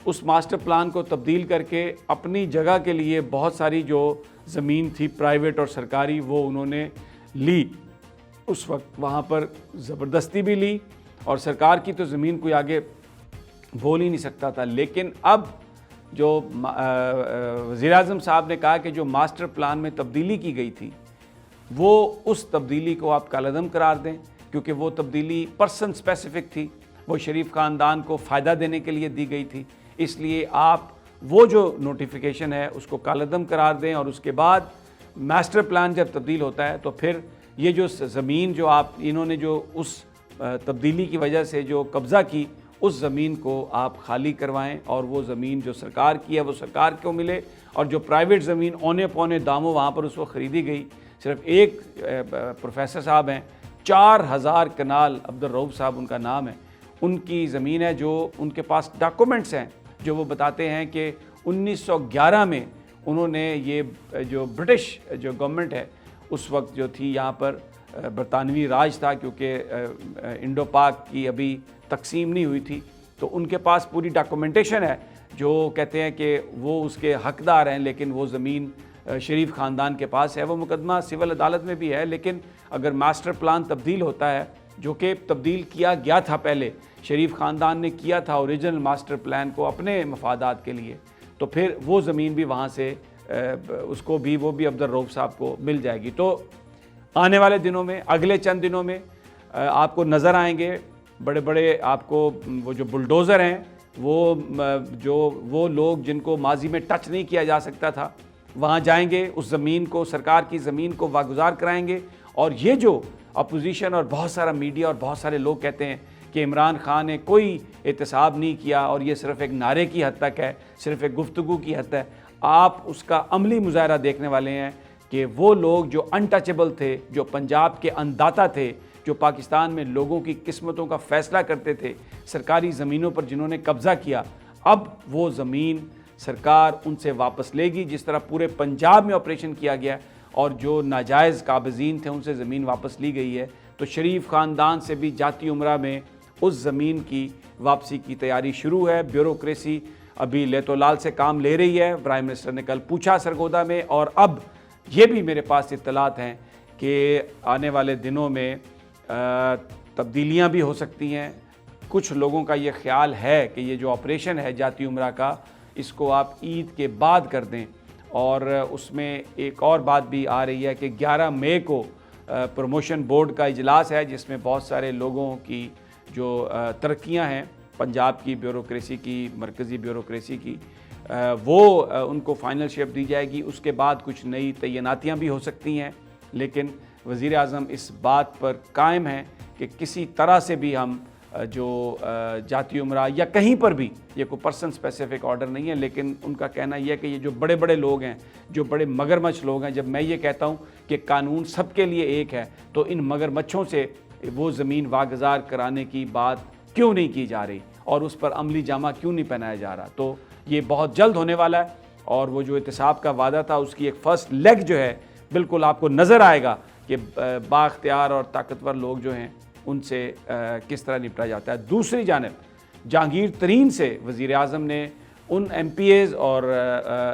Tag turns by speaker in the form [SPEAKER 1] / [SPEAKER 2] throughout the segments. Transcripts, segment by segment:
[SPEAKER 1] اس master plan کو تبدیل کر کے اپنی جگہ کے لیے بہت ساری جو زمین تھی پرائیویٹ اور سرکاری وہ انہوں نے لی. اس وقت وہاں پر زبردستی بھی لی اور سرکار کی تو زمین کوئی آگے بول ہی نہیں سکتا تھا. لیکن اب جو وزیر اعظم صاحب نے کہا کہ جو ماسٹر پلان میں تبدیلی کی گئی تھی وہ اس تبدیلی کو آپ کالعدم قرار دیں، کیونکہ وہ تبدیلی پرسن اسپیسیفک تھی، وہ شریف خاندان کو فائدہ دینے کے لیے دی گئی تھی. اس لیے آپ وہ جو نوٹیفیکیشن ہے اس کو کالعدم قرار دیں، اور اس کے بعد ماسٹر پلان جب تبدیل ہوتا ہے تو پھر یہ جو زمین جو انہوں نے جو اس تبدیلی کی وجہ سے جو قبضہ کی اس زمین کو آپ خالی کروائیں، اور وہ زمین جو سرکار کی ہے وہ سرکار کو ملے، اور جو پرائیویٹ زمین اونے پونے داموں وہاں پر اس وقت خریدی گئی. صرف ایک پروفیسر صاحب ہیں 4000 کنال، عبدالرؤف صاحب ان کا نام ہے، ان کی زمین ہے جو ان کے پاس ڈاکومنٹس ہیں جو وہ بتاتے ہیں کہ 1911 میں انہوں نے یہ جو برٹش جو گورنمنٹ ہے اس وقت جو تھی یہاں پر برطانوی راج تھا، کیونکہ انڈو پاک کی ابھی تقسیم نہیں ہوئی تھی، تو ان کے پاس پوری ڈاکومنٹیشن ہے جو کہتے ہیں کہ وہ اس کے حقدار ہیں، لیکن وہ زمین شریف خاندان کے پاس ہے. وہ مقدمہ سول عدالت میں بھی ہے. لیکن اگر ماسٹر پلان تبدیل ہوتا ہے، جو کہ تبدیل کیا گیا تھا پہلے، شریف خاندان نے کیا تھا اوریجنل ماسٹر پلان کو اپنے مفادات کے لیے، تو پھر وہ زمین بھی وہاں سے اس کو بھی وہ بھی عبدالرؤف صاحب کو مل جائے گی. تو آنے والے دنوں میں، اگلے چند دنوں میں آپ کو نظر آئیں گے بڑے بڑے، آپ کو وہ جو بلڈوزر ہیں، وہ لوگ جن کو ماضی میں ٹچ نہیں کیا جا سکتا تھا، وہاں جائیں گے، اس زمین کو، سرکار کی زمین کو واگزار کرائیں گے. اور یہ جو اپوزیشن اور بہت سارا میڈیا اور بہت سارے لوگ کہتے ہیں کہ عمران خان نے کوئی احتساب نہیں کیا اور یہ صرف ایک نعرے کی حد تک ہے، صرف ایک گفتگو کی حد ہے، آپ اس کا عملی مظاہرہ دیکھنے والے ہیں کہ وہ لوگ جو انٹچبل تھے، جو پنجاب کے انداتا تھے، جو پاکستان میں لوگوں کی قسمتوں کا فیصلہ کرتے تھے، سرکاری زمینوں پر جنہوں نے قبضہ کیا، اب وہ زمین سرکار ان سے واپس لے گی. جس طرح پورے پنجاب میں آپریشن کیا گیا اور جو ناجائز قابضین تھے ان سے زمین واپس لی گئی ہے، تو شریف خاندان سے بھی جاتی عمرہ میں اس زمین کی واپسی کی تیاری شروع ہے. بیوروکریسی ابھی لیت و لال سے کام لے رہی ہے. پرائم منسٹر نے کل پوچھا سرگودا میں، اور اب یہ بھی میرے پاس اطلاعات ہیں کہ آنے والے دنوں میں تبدیلیاں بھی ہو سکتی ہیں. کچھ لوگوں کا یہ خیال ہے کہ یہ جو آپریشن ہے جاتی عمرہ کا، اس کو آپ عید کے بعد کر دیں. اور اس میں ایک اور بات بھی آ رہی ہے کہ 11 مئی کو پروموشن بورڈ کا اجلاس ہے، جس میں بہت سارے لوگوں کی جو ترقیاں ہیں پنجاب کی بیوروکریسی کی، مرکزی بیوروکریسی کی، وہ ان کو فائنل شیپ دی جائے گی. اس کے بعد کچھ نئی تعیناتیاں بھی ہو سکتی ہیں، لیکن وزیر اعظم اس بات پر قائم ہیں کہ کسی طرح سے بھی ہم جو جاتی عمرہ یا کہیں پر بھی، یہ کوئی پرسن اسپیسیفک آرڈر نہیں ہے، لیکن ان کا کہنا یہ ہے کہ یہ جو بڑے بڑے لوگ ہیں، جو بڑے مگرمچھ لوگ ہیں، جب میں یہ کہتا ہوں کہ قانون سب کے لیے ایک ہے، تو ان مگرمچھوں سے وہ زمین واگزار کرانے کی بات کیوں نہیں کی جا رہی اور اس پر عملی جامہ کیوں نہیں پہنایا جا رہا. تو یہ بہت جلد ہونے والا ہے، اور وہ جو احتساب کا وعدہ تھا اس کی ایک فرسٹ لیگ جو ہے بالکل آپ کو نظر آئے گا کہ بااختیار اور طاقتور لوگ جو ہیں ان سے کس طرح نپٹا جاتا ہے. دوسری جانب جہانگیر ترین سے وزیر اعظم نے ان ایم پی ایز اور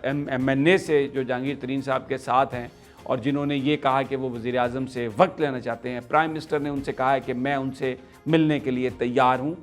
[SPEAKER 1] ایم این اے سے جو جہانگیر ترین صاحب کے ساتھ ہیں اور جنہوں نے یہ کہا کہ وہ وزیر اعظم سے وقت لینا چاہتے ہیں، پرائم منسٹر نے ان سے کہا ہے کہ میں ان سے ملنے کے لیے تیار ہوں،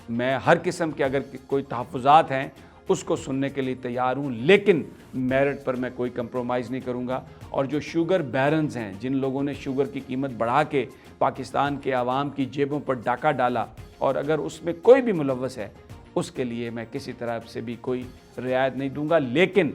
[SPEAKER 1] میں ہر قسم کے اگر کوئی تحفظات ہیں اس کو سننے کے لیے تیار ہوں، لیکن میرٹ پر میں کوئی کمپرومائز نہیں کروں گا. اور جو شوگر بیرنز ہیں، جن لوگوں نے شوگر کی قیمت بڑھا کے پاکستان کے عوام کی جیبوں پر ڈاکہ ڈالا، اور اگر اس میں کوئی بھی ملوث ہے، اس کے لیے میں کسی طرح سے بھی کوئی رعایت نہیں دوں گا. لیکن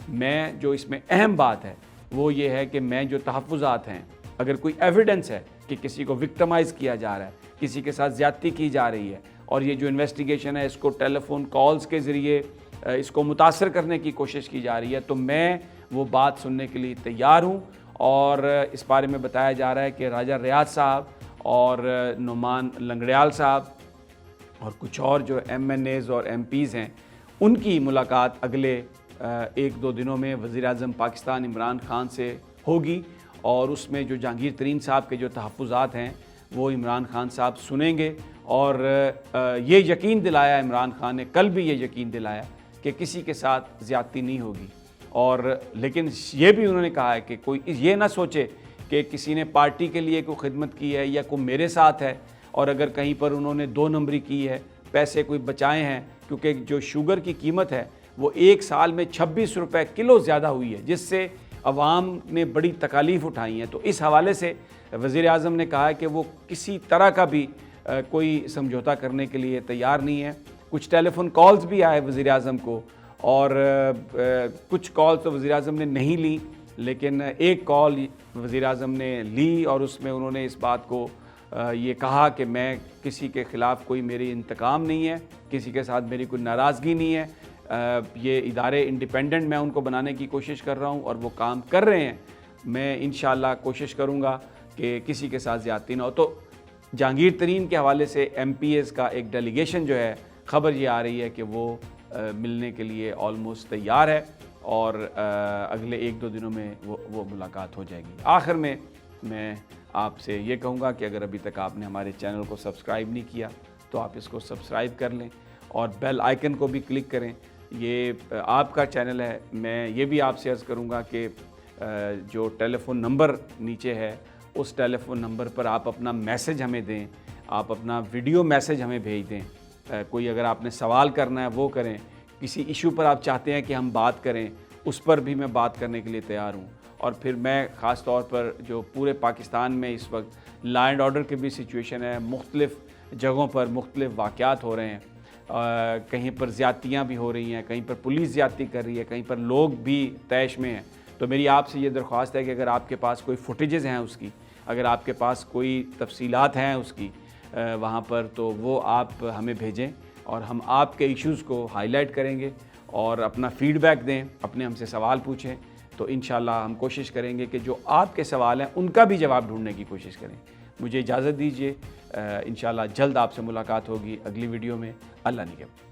[SPEAKER 1] میں جو اس میں اہم بات ہے وہ یہ ہے کہ میں جو تحفظات ہیں، اگر کوئی ایویڈنس ہے کہ کسی کو وکٹمائز کیا جا رہا ہے، کسی کے ساتھ زیادتی کی جا رہی ہے، اور یہ جو انویسٹیگیشن ہے اس کو ٹیلی فون کالز کے ذریعے اس کو متاثر کرنے کی کوشش کی جا رہی ہے، تو میں وہ بات سننے کے لیے تیار ہوں. اور اس بارے میں بتایا جا رہا ہے کہ راجہ ریاض صاحب اور نعمان لنگڑیال صاحب اور کچھ اور جو ایم این ایز اور ایم پیز ہیں، ان کی ملاقات اگلے 1-2 دنوں میں وزیر اعظم پاکستان عمران خان سے ہوگی، اور اس میں جو جہانگیر ترین صاحب کے جو تحفظات ہیں وہ عمران خان صاحب سنیں گے. اور یہ یقین دلایا عمران خان نے، کل بھی یہ یقین دلایا کہ کسی کے ساتھ زیادتی نہیں ہوگی، اور لیکن یہ بھی انہوں نے کہا ہے کہ کوئی یہ نہ سوچے کہ کسی نے پارٹی کے لیے کوئی خدمت کی ہے یا کوئی میرے ساتھ ہے، اور اگر کہیں پر انہوں نے 2 نمبری کی ہے، پیسے کوئی بچائے ہیں، کیونکہ جو شوگر کی قیمت ہے وہ 1 سال میں 26 روپے کلو زیادہ ہوئی ہے، جس سے عوام نے بڑی تکالیف اٹھائی ہیں۔ تو اس حوالے سے وزیر اعظم نے کہا ہے کہ وہ کسی طرح کا بھی کوئی سمجھوتا کرنے کے لیے تیار نہیں ہے۔ کچھ ٹیلی فون کالز بھی آئے وزیر اعظم کو، اور کچھ کال تو وزیر اعظم نے نہیں لی، لیکن ایک کال وزیر اعظم نے لی، اور اس میں انہوں نے اس بات کو یہ کہا کہ میں کسی کے خلاف کوئی میری انتقام نہیں ہے، کسی کے ساتھ میری کوئی ناراضگی نہیں ہے، یہ ادارے انڈیپینڈنٹ میں ان کو بنانے کی کوشش کر رہا ہوں اور وہ کام کر رہے ہیں۔ میں انشاءاللہ کوشش کروں گا کہ کسی کے ساتھ زیادتی نہ ہو۔ تو جہانگیر ترین کے حوالے سے ایم پی ایز کا ایک ڈیلیگیشن جو ہے، خبر یہ آ رہی ہے کہ وہ ملنے کے لیے آلموسٹ تیار ہے، اور اگلے 1-2 دنوں میں وہ ملاقات ہو جائے گی۔ آخر میں آپ سے یہ کہوں گا کہ اگر ابھی تک آپ نے ہمارے چینل کو سبسکرائب نہیں کیا تو آپ اس کو سبسکرائب کر لیں، اور بیل آئیکن کو بھی کلک کریں۔ یہ آپ کا چینل ہے۔ میں یہ بھی آپ سے عرض کروں گا کہ جو ٹیلی فون نمبر نیچے ہے، اس ٹیلی فون نمبر پر آپ اپنا میسج ہمیں دیں، آپ اپنا ویڈیو میسج ہمیں بھیج دیں۔ کوئی اگر آپ نے سوال کرنا ہے وہ کریں، کسی ایشو پر آپ چاہتے ہیں کہ ہم بات کریں، اس پر بھی میں بات کرنے کے لیے تیار ہوں۔ اور پھر میں خاص طور پر جو پورے پاکستان میں اس وقت لا اینڈ آرڈر کی بھی سچویشن ہے، مختلف جگہوں پر مختلف واقعات ہو رہے ہیں، کہیں پر زیادتیاں بھی ہو رہی ہیں، کہیں پر پولیس زیادتی کر رہی ہے، کہیں پر لوگ بھی طیش میں ہیں۔ تو میری آپ سے یہ درخواست ہے کہ اگر آپ کے پاس کوئی فوٹیجز ہیں اس کی، اگر آپ کے پاس کوئی تفصیلات ہیں اس کی وہاں پر، تو وہ آپ ہمیں بھیجیں، اور ہم آپ کے ایشوز کو ہائی لائٹ کریں گے اور اپنا فیڈ بیک دیں، اپنے ہم سے سوال پوچھیں، تو انشاءاللہ ہم کوشش کریں گے کہ جو آپ کے سوال ہیں ان کا بھی جواب ڈھونڈنے کی کوشش کریں۔ مجھے اجازت دیجیے، انشاءاللہ جلد آپ سے ملاقات ہوگی اگلی ویڈیو میں۔ اللہ نگہبان۔